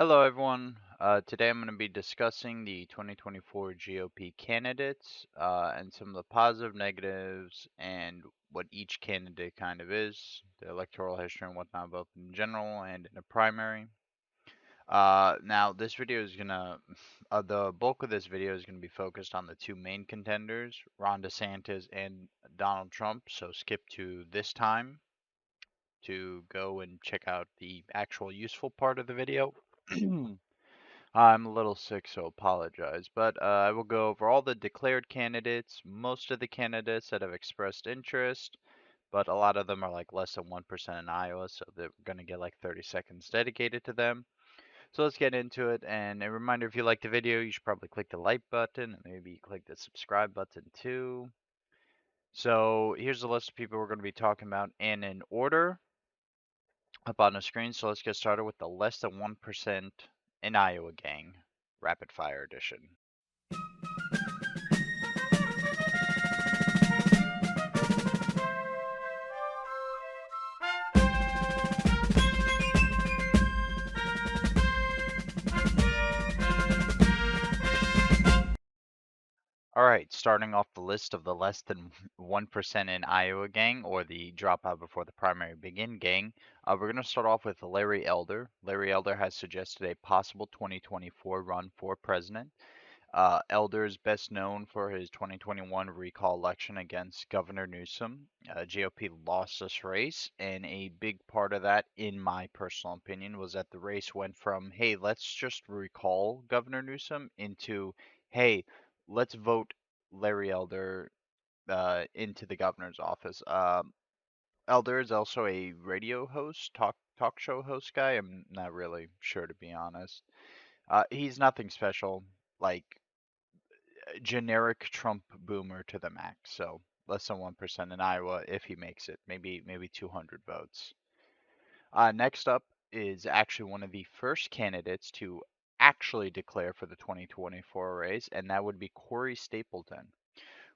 Hello, everyone. Today I'm going to be discussing the 2024 GOP candidates and some of the positive, negatives, and what each candidate kind of is, the electoral history and whatnot, both in general and in a primary. Now, this video is the bulk of this video is going to be focused on the two main contenders, Ron DeSantis and Donald Trump. So skip to this time to go and check out the actual useful part of the video. I'm a little sick, so apologize. But I will go over all the declared candidates, most of the candidates that have expressed interest, but a lot of them are like less than 1% in Iowa, so they're going to get like 30 seconds dedicated to them. So let's get into it. And a reminder, if you like the video, you should probably click the like button and maybe click the subscribe button too. So here's the list of people we're going to be talking about and in order up on the screen. So let's get started with the less than 1% in Iowa gang, rapid fire edition. All right, starting off the list of the less than 1% in Iowa gang, or the dropout before the primary begin gang, we're going to start off with Larry Elder. Larry Elder has suggested a possible 2024 run for president. Elder is best known for his 2021 recall election against Governor Newsom. GOP lost this race, and a big part of that, in my personal opinion, was that the race went from, hey, let's just recall Governor Newsom, into, hey, let's vote Larry Elder into the governor's office. Elder is also a radio host, talk show host guy. I'm not really sure, to be honest. He's nothing special. Like, generic Trump boomer to the max. So less than 1% in Iowa if he makes it. Maybe 200 votes. Next up is actually one of the first candidates to actually declare for the 2024 race, and that would be Corey Stapleton.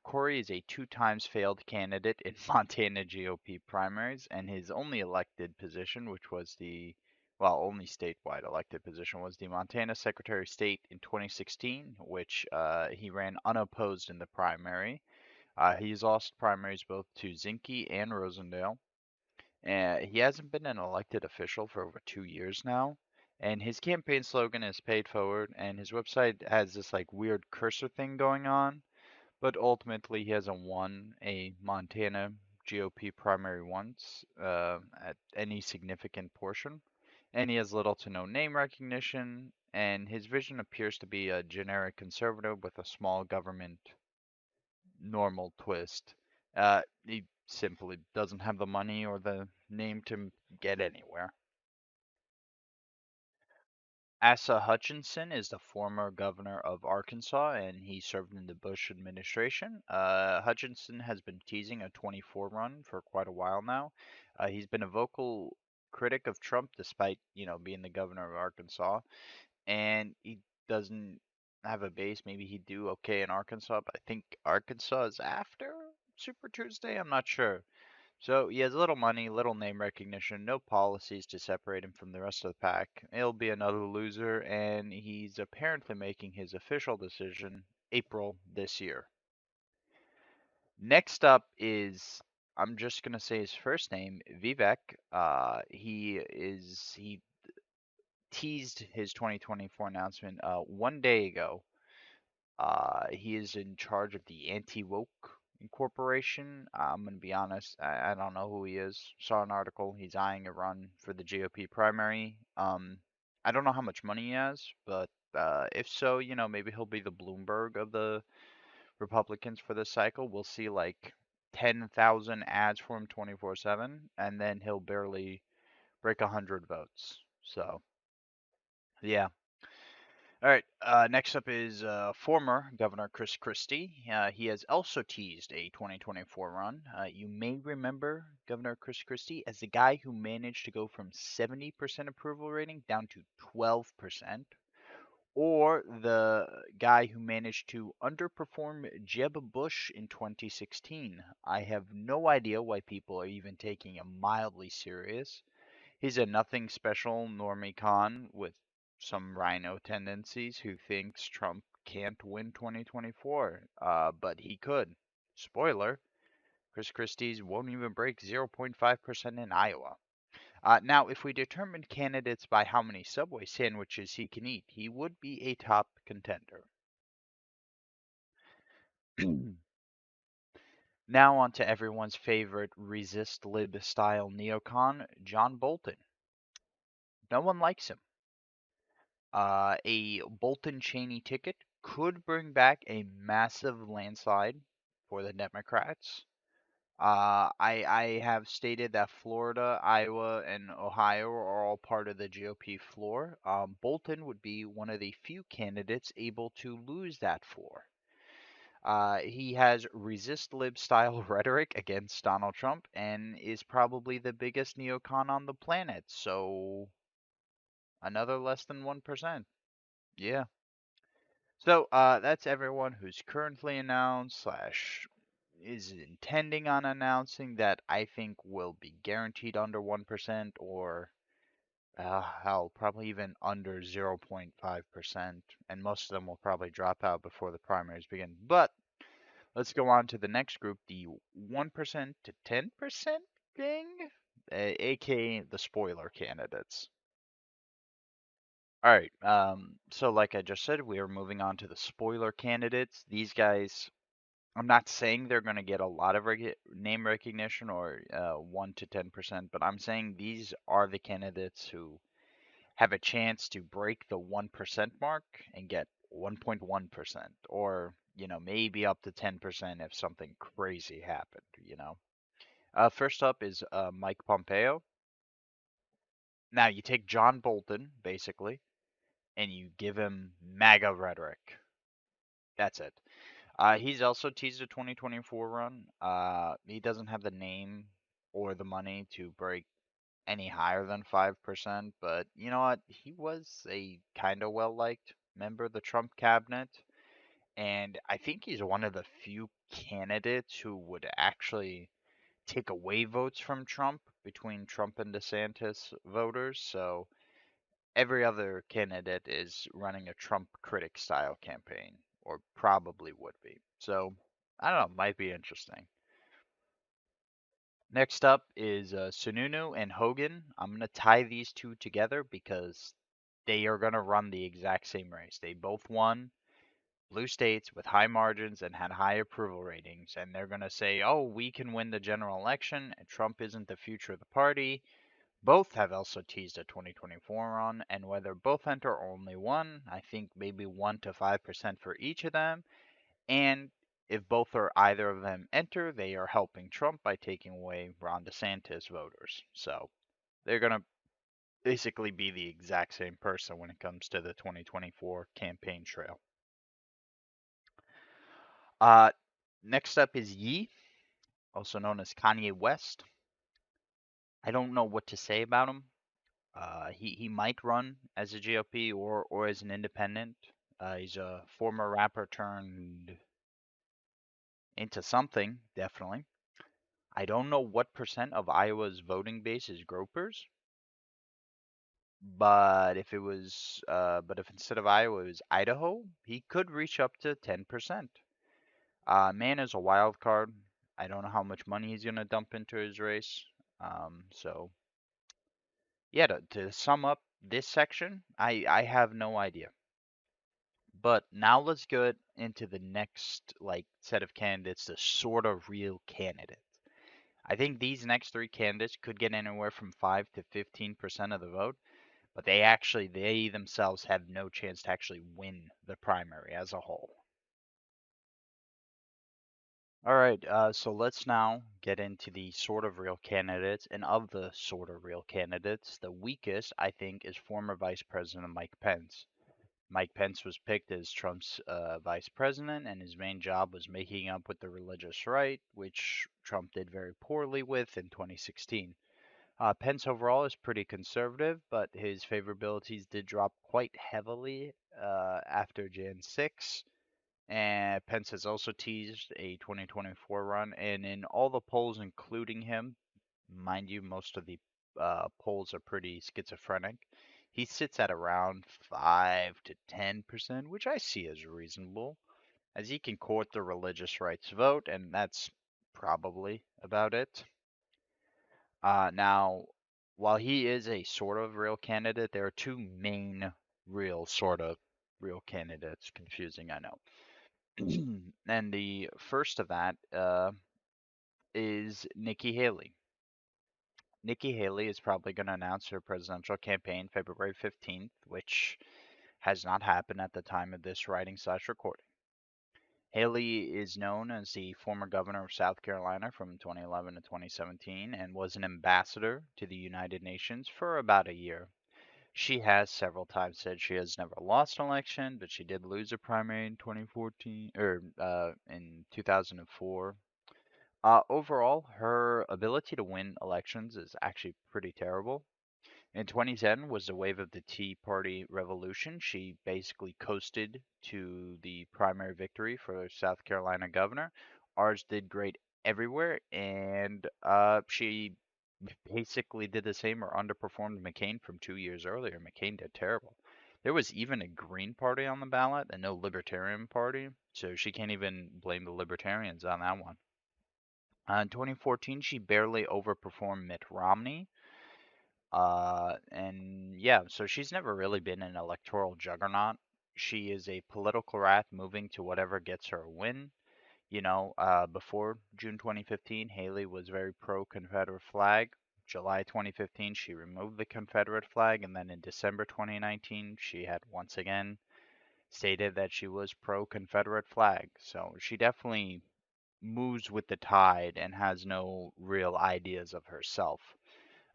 Corey is a 2 times failed candidate in Montana GOP primaries, and his only elected position, which was only statewide elected position, was the Montana Secretary of State in 2016, which he ran unopposed in the primary. He's lost primaries both to Zinke and Rosendale. He hasn't been an elected official for over 2 years now. And his campaign slogan is paid forward, and his website has this like weird cursor thing going on, but ultimately he hasn't won a Montana GOP primary once at any significant portion, and he has little to no name recognition, and his vision appears to be a generic conservative with a small government normal twist. He simply doesn't have the money or the name to get anywhere. Asa Hutchinson is the former governor of Arkansas, and he served in the Bush administration. Hutchinson has been teasing a 24 run for quite a while now. He's been a vocal critic of Trump, despite being the governor of Arkansas, and he doesn't have a base. Maybe he'd do okay in Arkansas, but I think Arkansas is after Super Tuesday. I'm not sure. So he has little money, little name recognition, no policies to separate him from the rest of the pack. He'll be another loser, and he's apparently making his official decision April this year. Next up is, I'm just gonna say his first name, Vivek. He teased his 2024 announcement 1 day ago. He is in charge of the Anti-Woke Incorporation. I'm going to be honest, I don't know who he is. Saw an article. He's eyeing a run for the GOP primary. I don't know how much money he has, but if so, maybe he'll be the Bloomberg of the Republicans for this cycle. We'll see like 10,000 ads for him 24/7, and then he'll barely break 100 votes. So, yeah. All right, next up is former Governor Chris Christie. He has also teased a 2024 run. You may remember Governor Chris Christie as the guy who managed to go from 70% approval rating down to 12%, or the guy who managed to underperform Jeb Bush in 2016. I have no idea why people are even taking him mildly serious. He's a nothing special normie con with some rhino tendencies who thinks Trump can't win 2024, but he could. Spoiler, Chris Christie's won't even break 0.5% in Iowa. Now, if we determine candidates by how many Subway sandwiches he can eat, he would be a top contender. Now on to everyone's favorite resist lib style neocon, John Bolton. No one likes him. A Bolton Cheney ticket could bring back a massive landslide for the Democrats. I have stated that Florida, Iowa, and Ohio are all part of the GOP floor. Bolton would be one of the few candidates able to lose that floor. He has resist lib style rhetoric against Donald Trump and is probably the biggest neocon on the planet. So another less than 1%. Yeah. So that's everyone who's currently announced slash is intending on announcing that I think will be guaranteed under 1% or hell, probably even under 0.5%. And most of them will probably drop out before the primaries begin. But let's go on to the next group, the 1% to 10% gang, aka the spoiler candidates. All right, so like I just said, we are moving on to the spoiler candidates. These guys, I'm not saying they're going to get a lot of name recognition or 1 to 10%, but I'm saying these are the candidates who have a chance to break the 1% mark and get 1.1% or, maybe up to 10% if something crazy happened. First up is Mike Pompeo. Now, you take John Bolton, basically, and you give him MAGA rhetoric. That's it. He's also teased a 2024 run. He doesn't have the name or the money to break any higher than 5%, but you know what? He was a kind of well-liked member of the Trump cabinet, and I think he's one of the few candidates who would actually take away votes from Trump between Trump and DeSantis voters. So every other candidate is running a Trump critic style campaign, or probably would be. So I don't know, might be interesting. Next up is Sununu and Hogan. I'm going to tie these two together because they are going to run the exact same race. They both won blue states with high margins and had high approval ratings. And they're going to say, oh, we can win the general election and Trump isn't the future of the party. Both have also teased a 2024 run, and whether both enter only one, I think maybe 1 to 5% for each of them. And if both or either of them enter, they are helping Trump by taking away Ron DeSantis voters. So they're going to basically be the exact same person when it comes to the 2024 campaign trail. Uh, Next up is Ye, also known as Kanye West. I don't know what to say about him. He might run as a GOP or as an independent. He's a former rapper turned into something, definitely. I don't know what percent of Iowa's voting base is gropers, but if instead of Iowa it was Idaho, he could reach up to 10%. Man is a wild card. I don't know how much money he's gonna dump into his race. So yeah, to sum up this section, I have no idea. But now let's get into the next set of candidates, the sort of real candidates. I think these next three candidates could get anywhere from 5 to 15% of the vote, but they themselves have no chance to actually win the primary as a whole. All right, so let's now get into the sort of real candidates, and of the sort of real candidates, the weakest I think is former Vice President Mike Pence. Mike Pence was picked as Trump's vice president, and his main job was making up with the religious right, which Trump did very poorly with in 2016. Pence overall is pretty conservative, but his favorabilities did drop quite heavily after Jan 6. And Pence has also teased a 2024 run, and in all the polls, including him, mind you, most of the polls are pretty schizophrenic. He sits at around 5 to 10%, which I see as reasonable, as he can court the religious rights vote, and that's probably about it. Now, while he is a sort of real candidate, there are two main real sort of real candidates. Confusing, I know. And the first of that is Nikki Haley. Nikki Haley is probably going to announce her presidential campaign February 15th, which has not happened at the time of this writing/recording. Haley is known as the former governor of South Carolina from 2011 to 2017 and was an ambassador to the United Nations for about a year. She has several times said she has never lost an election, but she did lose a primary in 2014 or in 2004. Overall, her ability to win elections is actually pretty terrible. In 2010 was the wave of the Tea Party revolution. She basically coasted to the primary victory for South Carolina governor. Ours did great everywhere, and she basically did the same or underperformed McCain from 2 years earlier. McCain did terrible. There was even a Green Party on the ballot and no Libertarian Party, so she can't even blame the Libertarians on that one. In 2014, she barely overperformed Mitt Romney. And yeah, so she's never really been an electoral juggernaut. She is a political rat moving to whatever gets her a win. Before June 2015, Haley was very pro-Confederate flag. July 2015, she removed the Confederate flag, and then in December 2019, she had once again stated that she was pro-Confederate flag. So she definitely moves with the tide and has no real ideas of herself.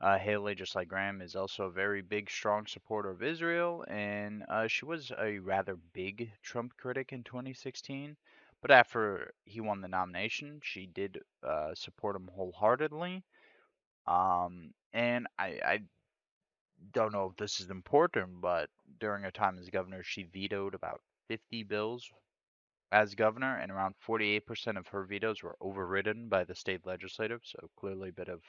Haley, just like Graham, is also a very big, strong supporter of Israel, and she was a rather big Trump critic in 2016. But after he won the nomination, she did support him wholeheartedly. And I don't know if this is important, but during her time as governor, she vetoed about 50 bills as governor, and around 48% of her vetoes were overridden by the state legislative. So clearly a bit of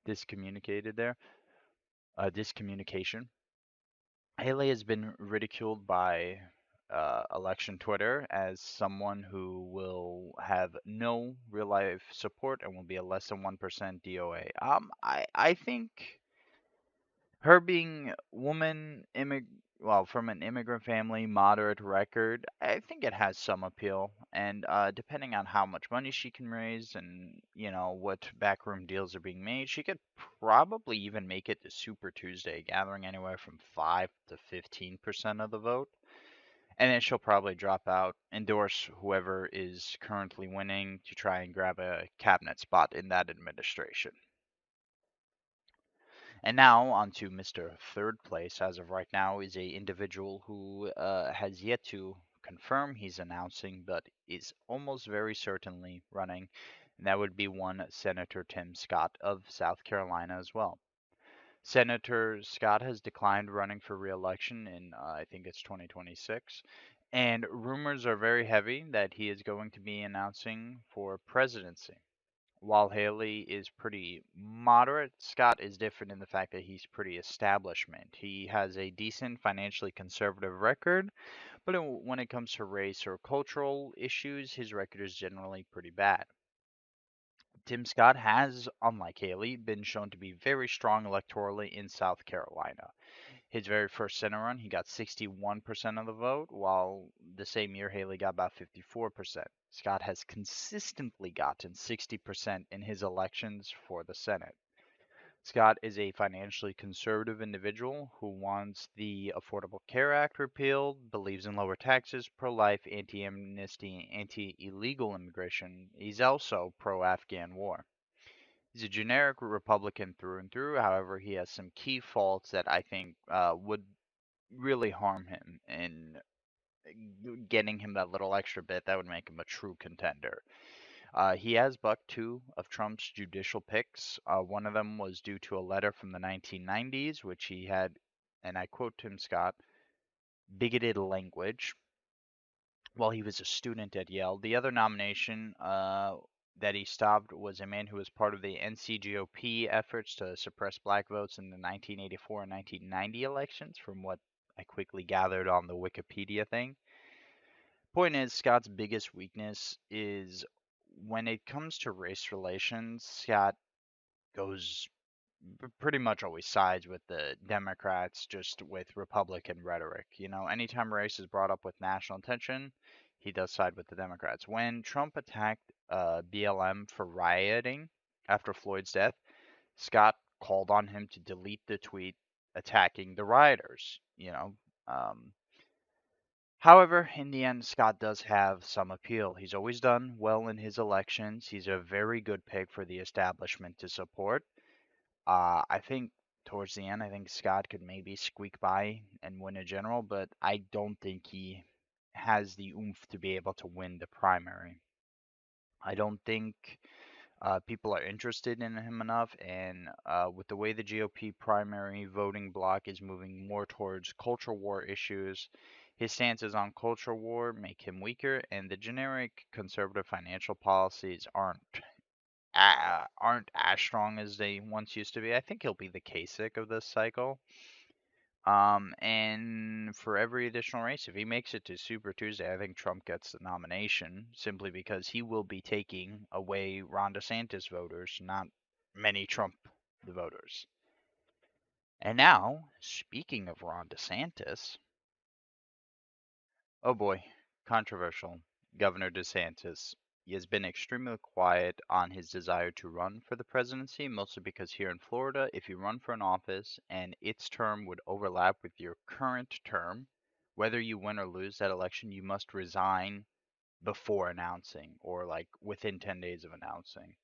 discommunicated there, discommunication. Haley has been ridiculed by election Twitter as someone who will have no real life support and will be a less than 1% DOA. I think her being well, from an immigrant family, moderate record, I think it has some appeal. And depending on how much money she can raise and, what backroom deals are being made, she could probably even make it to Super Tuesday, gathering anywhere from 5 to 15% of the vote. And then she'll probably drop out, endorse whoever is currently winning to try and grab a cabinet spot in that administration. And now on to Mr. Third Place. As of right now, is a individual who has yet to confirm he's announcing, but is almost very certainly running. And that would be one Senator Tim Scott of South Carolina as well. Senator Scott has declined running for re-election in, I think it's 2026. And rumors are very heavy that he is going to be announcing for presidency. While Haley is pretty moderate, Scott is different in the fact that he's pretty establishment. He has a decent financially conservative record, but when it comes to race or cultural issues, his record is generally pretty bad. Tim Scott has, unlike Haley, been shown to be very strong electorally in South Carolina. His very first Senate run, he got 61% of the vote, while the same year Haley got about 54%. Scott has consistently gotten 60% in his elections for the Senate. Scott is a financially conservative individual who wants the Affordable Care Act repealed, believes in lower taxes, pro-life, anti-amnesty, anti-illegal immigration. He's also pro-Afghan war. He's a generic Republican through and through. However, he has some key faults that I think would really harm him in getting him that little extra bit that would make him a true contender. He has bucked two of Trump's judicial picks. One of them was due to a letter from the 1990s, which he had, and I quote Tim Scott, bigoted language while he was a student at Yale. The other nomination that he stopped was a man who was part of the NCGOP efforts to suppress black votes in the 1984 and 1990 elections, from what I quickly gathered on the Wikipedia thing. Point is, Scott's biggest weakness is when it comes to race relations, Scott goes pretty much always sides with the Democrats, just with Republican rhetoric. You know, anytime race is brought up with national attention, he does side with the Democrats. When Trump attacked BLM for rioting after Floyd's death, Scott called on him to delete the tweet attacking the rioters. However, in the end, Scott does have some appeal. He's always done well in his elections. He's a very good pick for the establishment to support. I think towards the end, I think Scott could maybe squeak by and win a general, but I don't think he has the oomph to be able to win the primary. I don't think people are interested in him enough, and with the way the GOP primary voting bloc is moving more towards culture war issues, his stances on culture war make him weaker, and the generic conservative financial policies aren't as strong as they once used to be. I think he'll be the Kasich of this cycle. And for every additional race, if he makes it to Super Tuesday, I think Trump gets the nomination simply because he will be taking away Ron DeSantis voters, not many Trump voters. And now, speaking of Ron DeSantis, oh boy, controversial. Governor DeSantis. He has been extremely quiet on his desire to run for the presidency, mostly because here in Florida, if you run for an office and its term would overlap with your current term, whether you win or lose that election, you must resign before announcing or like within 10 days of announcing.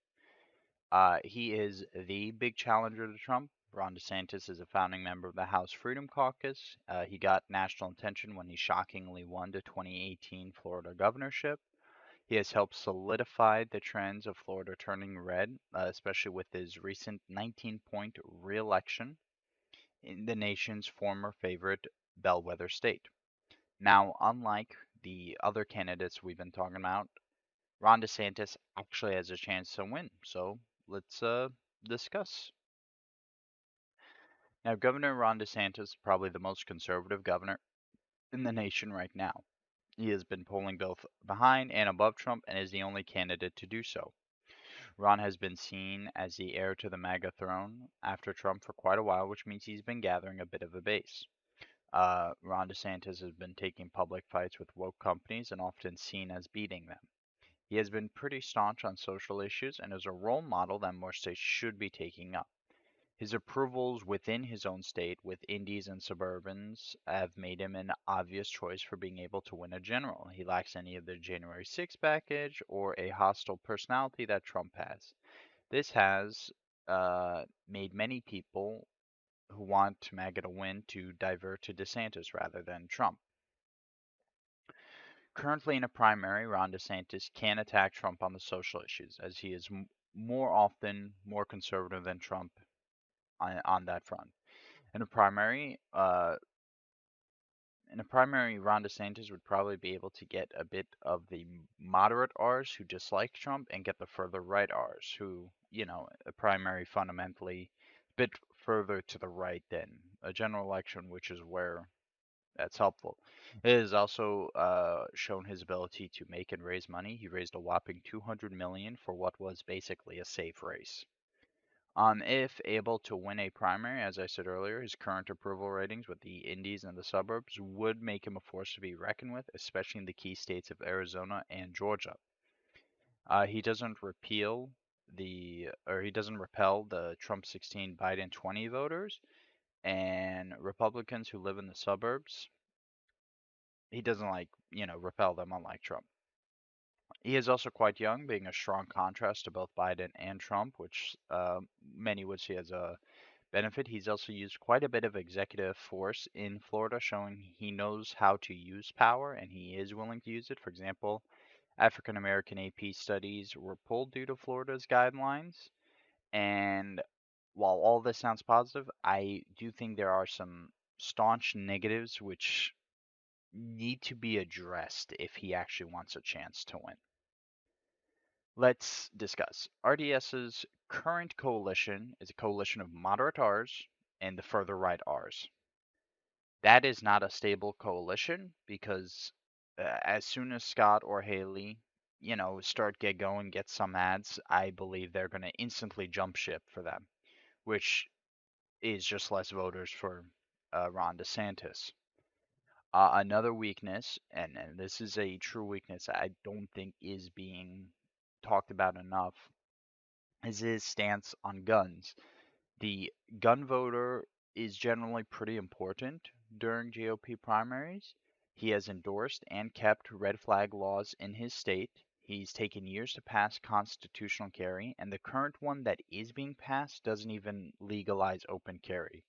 He is the big challenger to Trump. Ron DeSantis is a founding member of the House Freedom Caucus. He got national attention when he shockingly won the 2018 Florida governorship. He has helped solidify the trends of Florida turning red, especially with his recent 19-point re-election in the nation's former favorite bellwether state. Now, unlike the other candidates we've been talking about, Ron DeSantis actually has a chance to win. So let's discuss. Now, Governor Ron DeSantis is probably the most conservative governor in the nation right now. He has been polling both behind and above Trump and is the only candidate to do so. Ron has been seen as the heir to the MAGA throne after Trump for quite a while, which means he's been gathering a bit of a base. Ron DeSantis has been taking public fights with woke companies and often seen as beating them. He has been pretty staunch on social issues and is a role model that more states should be taking up. His approvals within his own state with indies and suburbans have made him an obvious choice for being able to win a general. He lacks any of the January 6th baggage or a hostile personality that Trump has. This has made many people who want MAGA to win to divert to DeSantis rather than Trump. Currently in a primary, Ron DeSantis can attack Trump on the social issues, as he is more often more conservative than Trump on that front. In a primary, uh, Ron DeSantis would probably be able to get a bit of the moderate R's who dislike Trump and get the further right R's who, a primary fundamentally a bit further to the right than a general election, which is where that's helpful. It has also shown his ability to make and raise money. He raised a whopping 200 million for what was basically a safe race. If able to win a primary, as I said earlier, his current approval ratings with the indies and the suburbs would make him a force to be reckoned with, especially in the key states of Arizona and Georgia. He doesn't he doesn't repel the Trump 16, Biden 20 voters and Republicans who live in the suburbs. He doesn't repel them unlike Trump. He is also quite young, being a strong contrast to both Biden and Trump, which many would see as a benefit. He's also used quite a bit of executive force in Florida, showing he knows how to use power and he is willing to use it. For example, African American AP studies were pulled due to Florida's guidelines. And while all this sounds positive, I do think there are some staunch negatives which need to be addressed if he actually wants a chance to win. Let's discuss. RDS's current coalition is a coalition of moderate R's and the further right R's. That is not a stable coalition because as soon as Scott or Haley, start get going, get some ads, I believe they're going to instantly jump ship for them, which is just less voters for Ron DeSantis. Another weakness, and this is a true weakness I don't think is being talked about enough, is his stance on guns. The gun voter is generally pretty important during GOP primaries. He has endorsed and kept red flag laws in his state. He's taken years to pass constitutional carry, and the current one that is being passed doesn't even legalize open carry.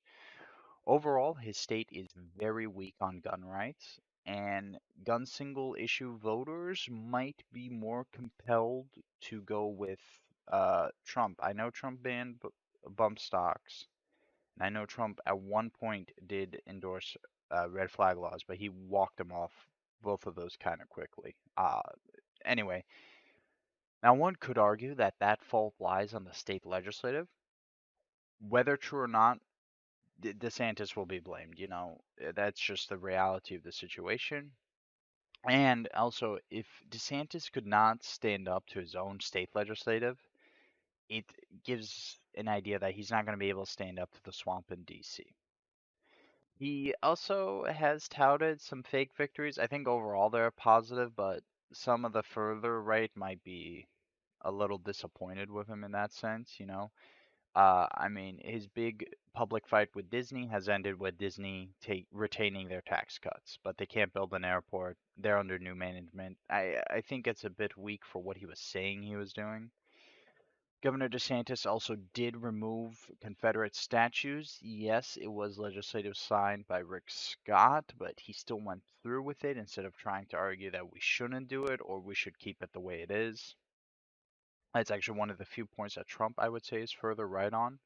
Overall, his state is very weak on gun rights, and gun single issue voters might be more compelled to go with Trump. I know Trump banned bump stocks, and I know Trump at one point did endorse red flag laws, but he walked them off both of those kind of quickly. Anyway, now one could argue that that fault lies on the state legislative. Whether true or not, DeSantis will be blamed. That's just the reality of the situation. And also, if DeSantis could not stand up to his own state legislative, it gives an idea that he's not going to be able to stand up to the swamp in DC. He also has touted some fake victories. I think overall they're positive, but some of the further right might be a little disappointed with him in that sense. I mean, his big public fight with Disney has ended with Disney retaining their tax cuts, but they can't build an airport. They're under new management. I think it's a bit weak for what he was saying he was doing. Governor DeSantis also did remove Confederate statues. Yes, it was legislative signed by Rick Scott, but he still went through with it instead of trying to argue that we shouldn't do it or we should keep it the way it is. That's actually one of the few points that Trump, I would say, is further right on.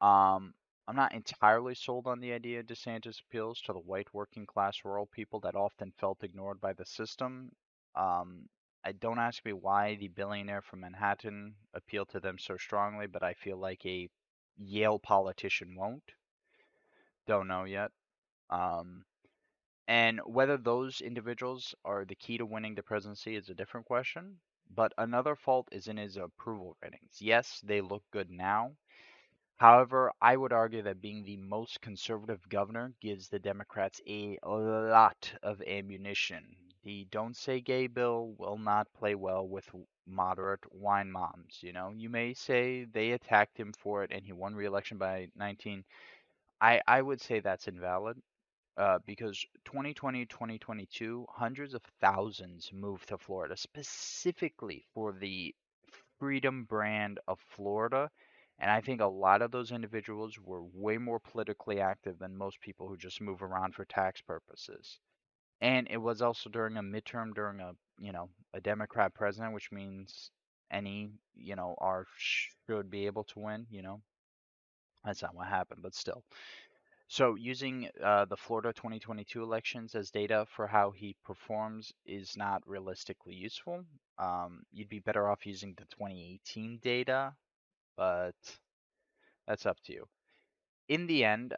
Um, I'm not entirely sold on the idea DeSantis appeals to the white working class rural people that often felt ignored by the system. Um, I don't ask me why the billionaire from Manhattan appealed to them so strongly, but I feel like a Yale politician won't. Don't know yet. Um, and whether those individuals are the key to winning the presidency is a different question. But another fault is in his approval ratings. Yes, they look good now. However, I would argue that being the most conservative governor gives the Democrats a lot of ammunition. The Don't Say Gay bill will not play well with moderate wine moms. You may say they attacked him for it and he won re-election by 19. I would say that's invalid because 2020, 2022, hundreds of thousands moved to Florida specifically for the freedom brand of Florida. And I think a lot of those individuals were way more politically active than most people who just move around for tax purposes. And it was also during a midterm, during a Democrat president, which means any, R should be able to win. That's not what happened, but still. So using the Florida 2022 elections as data for how he performs is not realistically useful. You'd be better off using the 2018 data, but that's up to you. In the end,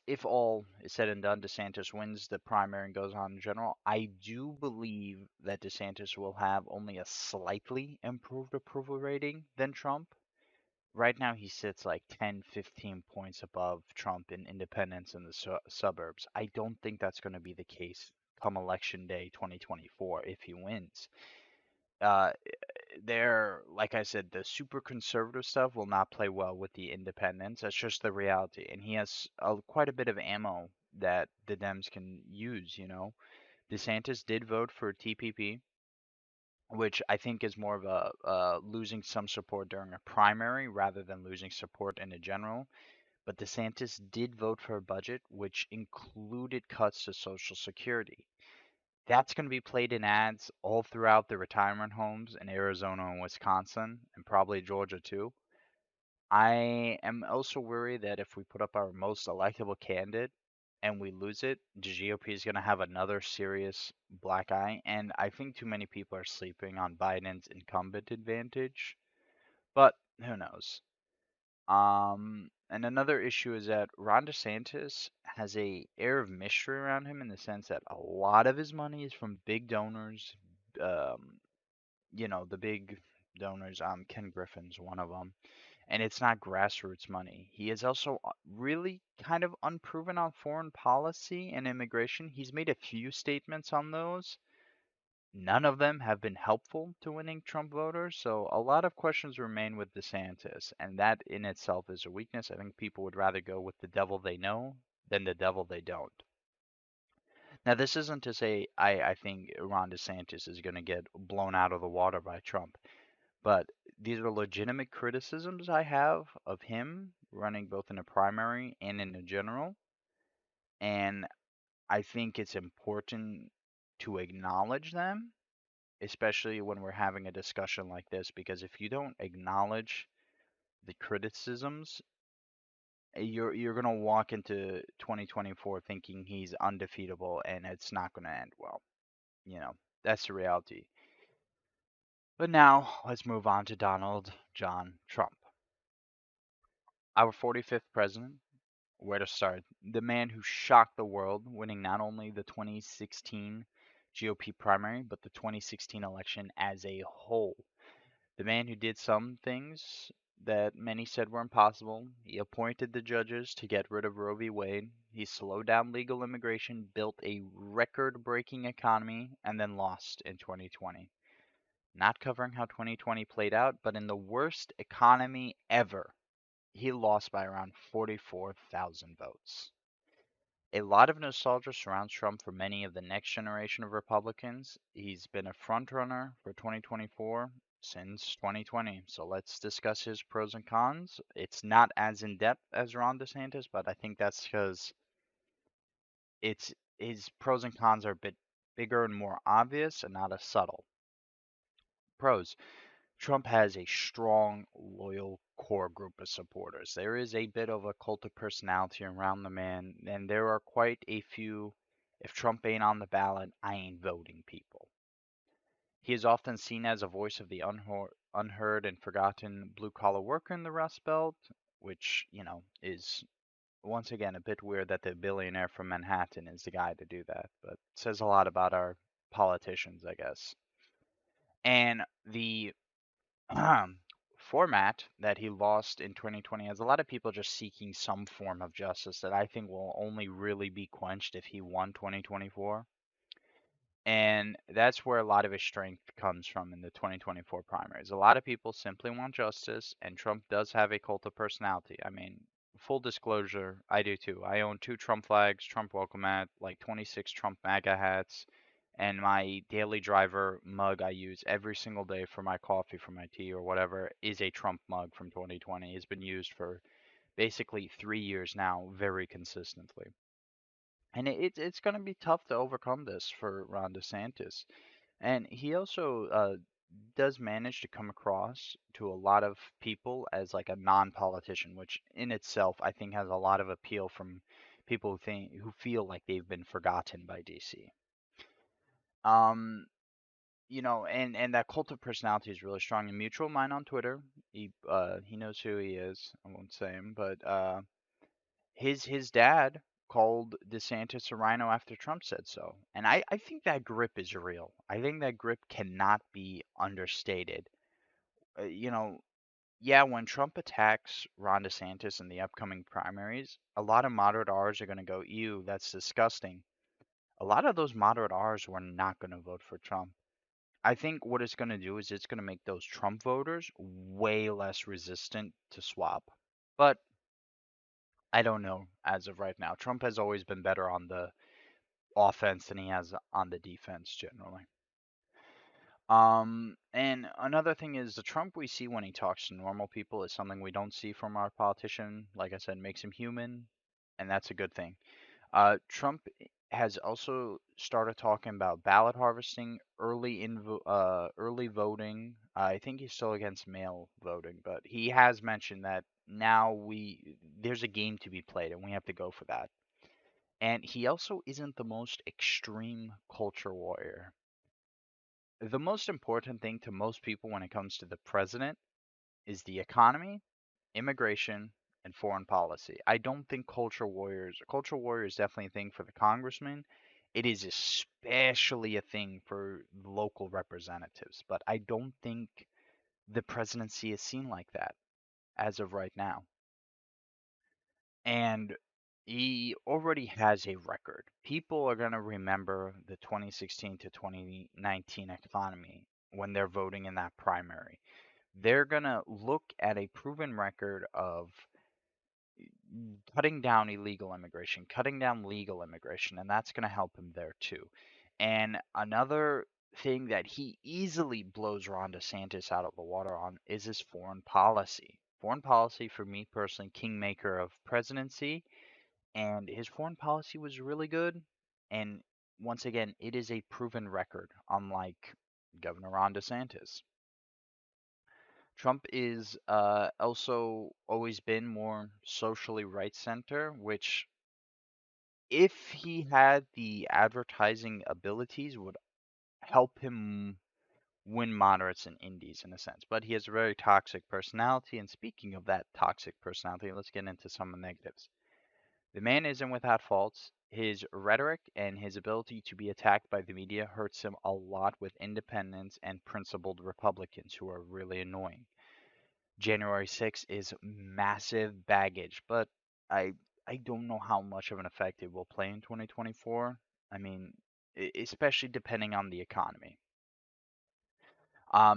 if all is said and done, DeSantis wins the primary and goes on in general. I do believe that DeSantis will have only a slightly improved approval rating than Trump. Right now, he sits like 10, 15 points above Trump in independents in the suburbs. I don't think that's going to be the case come election day 2024 if he wins. Uh, like I said, the super conservative stuff will not play well with the independents. That's just the reality. And he has quite a bit of ammo that the Dems can use. DeSantis did vote for TPP, which I think is more of a losing some support during a primary rather than losing support in a general. But DeSantis did vote for a budget which included cuts to Social Security. That's going to be played in ads all throughout the retirement homes in Arizona and Wisconsin, and probably Georgia too. I am also worried that if we put up our most electable candidate, and we lose it, the GOP is going to have another serious black eye. And I think too many people are sleeping on Biden's incumbent advantage, but who knows? And another issue is that Ron DeSantis has a air of mystery around him in the sense that a lot of his money is from big donors. Um, the big donors. Ken Griffin's one of them, and it's not grassroots money. He is also really kind of unproven on foreign policy and immigration. He's made a few statements on those. None of them have been helpful to winning Trump voters, so a lot of questions remain with DeSantis, and that in itself is a weakness. I think people would rather go with the devil they know than the devil they don't. Now, this isn't to say I think Ron DeSantis is going to get blown out of the water by Trump, but these are legitimate criticisms I have of him running both in a primary and in a general, and I think it's important to acknowledge them, especially when we're having a discussion like this, because if you don't acknowledge the criticisms, you're gonna walk into 2024 thinking he's undefeatable, and it's not gonna end well. You know, that's the reality. But now let's move on to Donald John Trump, our 45th president. Where to start? The man who shocked the world, winning not only the 2016 GOP primary, but the 2016 election as a whole. The man who did some things that many said were impossible. He appointed the judges to get rid of Roe v. Wade. He slowed down legal immigration, built a record breaking economy, and then lost in 2020. Not covering how 2020 played out, but in the worst economy ever, he lost by around 44,000 votes. A lot of nostalgia surrounds Trump for many of the next generation of Republicans. He's been a frontrunner for 2024 since 2020. So let's discuss his pros and cons. It's not as in depth as Ron DeSantis, but I think that's because it's his pros and cons are a bit bigger and more obvious and not as subtle. Pros. Trump has a strong, loyal core group of supporters. There is a bit of a cult of personality around the man, and there are quite a few, if Trump ain't on the ballot, I ain't voting people. He is often seen as a voice of the unheard and forgotten blue collar worker in the Rust Belt, which, is once again a bit weird that the billionaire from Manhattan is the guy to do that, but says a lot about our politicians, I guess. And the format that he lost in 2020 has a lot of people just seeking some form of justice that I think will only really be quenched if he won 2024. And that's where a lot of his strength comes from in the 2024 primaries. A lot of people simply want justice, and Trump does have a cult of personality. I mean, full disclosure, I do too. I own 2 Trump flags, Trump welcome mat, like 26 Trump MAGA hats, and my daily driver mug I use every single day for my coffee, for my tea, or whatever is a Trump mug from 2020. It's been used for basically 3 years now, very consistently. And it's going to be tough to overcome this for Ron DeSantis. And he also does manage to come across to a lot of people as like a non-politician, which in itself I think has a lot of appeal from people who feel like they've been forgotten by DC. Um, and that cult of personality is really strong. And Mutual Mind on Twitter, he knows who he is. I won't say him, but his dad called DeSantis a rhino after Trump said so. And I think that grip is real. I think that grip cannot be understated. Uh, you know, yeah, when Trump attacks Ron DeSantis in the upcoming primaries, a lot of moderate R's are going to go, ew, that's disgusting. A lot of those moderate R's were not going to vote for Trump. I think what it's going to do is it's going to make those Trump voters way less resistant to swap. But I don't know as of right now. Trump has always been better on the offense than he has on the defense generally. And another thing is the Trump we see when he talks to normal people is something we don't see from our politician. Like I said, makes him human, and that's a good thing. Trump has also started talking about ballot harvesting, early voting. I think he's still against mail voting, but he has mentioned that now there's a game to be played, and we have to go for that. And he also isn't the most extreme culture warrior. The most important thing to most people when it comes to the president is the economy, immigration, and foreign policy. I don't think culture warrior is definitely a thing for the congressman. It is especially a thing for local representatives, but I don't think the presidency is seen like that as of right now. And he already has a record. People are going to remember the 2016 to 2019 economy when they're voting in that primary. They're going to look at a proven record of cutting down illegal immigration, cutting down legal immigration, and that's going to help him there too. And another thing that he easily blows Ron DeSantis out of the water on is his foreign policy. Foreign policy, for me personally, kingmaker of presidency, and his foreign policy was really good. And once again, it is a proven record, unlike Governor Ron DeSantis. Trump is also always been more socially right center, which, if he had the advertising abilities, would help him win moderates and indies in a sense. But he has a very toxic personality. And speaking of that toxic personality, let's get into some of the negatives. The man isn't without faults. His rhetoric and his ability to be attacked by the media hurts him a lot with independents and principled Republicans who are really annoying. January 6th is massive baggage, but I I don't know how much of an effect it will play in 2024. I mean, especially depending on the economy.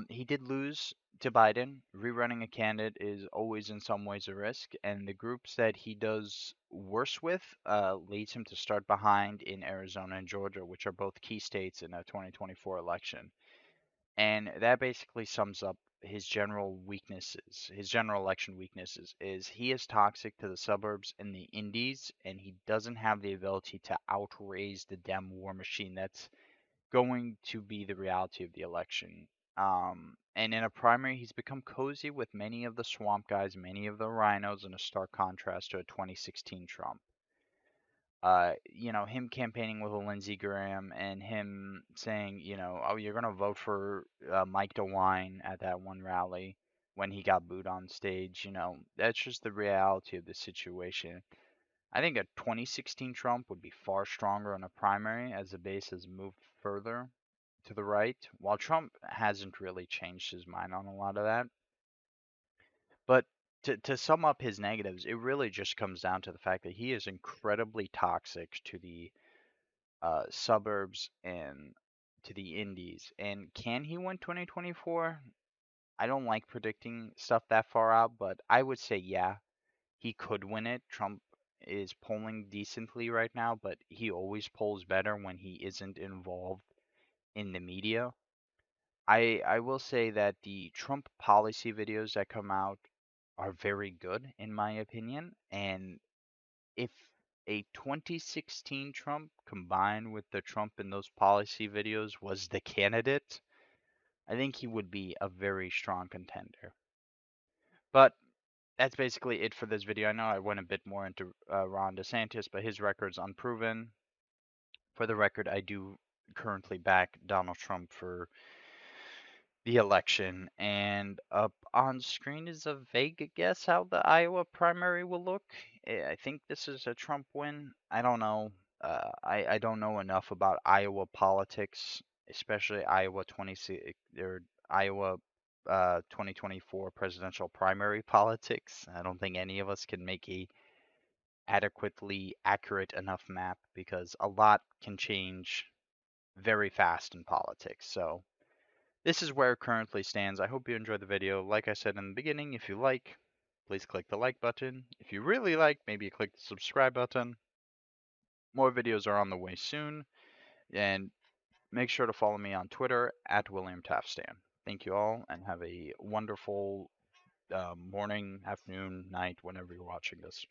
He did lose to Biden. Rerunning a candidate is always in some ways a risk, and the groups that he does worse with leads him to start behind in Arizona and Georgia, which are both key states in a 2024 election. And that basically sums up his general weaknesses, his general election weaknesses, is he is toxic to the suburbs and the indies, and he doesn't have the ability to outraise the Dem war machine that's going to be the reality of the election. And in a primary, he's become cozy with many of the swamp guys, many of the rhinos, in a stark contrast to a 2016 Trump. Him campaigning with a Lindsey Graham and him saying, oh, you're gonna vote for Mike DeWine at that one rally when he got booed on stage. That's just the reality of the situation. I think a 2016 Trump would be far stronger in a primary as the base has moved further to the right, while Trump hasn't really changed his mind on a lot of that. But to sum up his negatives, it really just comes down to the fact that he is incredibly toxic to the suburbs and to the indies. And can he win 2024? I don't like predicting stuff that far out, but I would say yeah, he could win it. Trump is polling decently right now, but he always polls better when he isn't involved in the media. I will say that the Trump policy videos that come out are very good in my opinion, and if a 2016 Trump combined with the Trump in those policy videos was the candidate, I think he would be a very strong contender. But that's basically it for this video. I know I went a bit more into Ron DeSantis, but his record's unproven. For the record, I do currently back Donald Trump for the election, and up on screen is a vague guess how the Iowa primary will look. I think this is a Trump win. I don't know. I don't know enough about Iowa politics, especially Iowa 26 or Iowa 2024 presidential primary politics. I don't think any of us can make a adequately accurate enough map because a lot can change very fast in politics. So this is where it currently stands. I hope you enjoyed the video. Like I said in the beginning, if you like, please click the like button. If you really like, maybe click the subscribe button. More videos are on the way soon. And make sure to follow me on Twitter at William Tafstan. Thank you all and have a wonderful morning, afternoon, night, whenever you're watching this.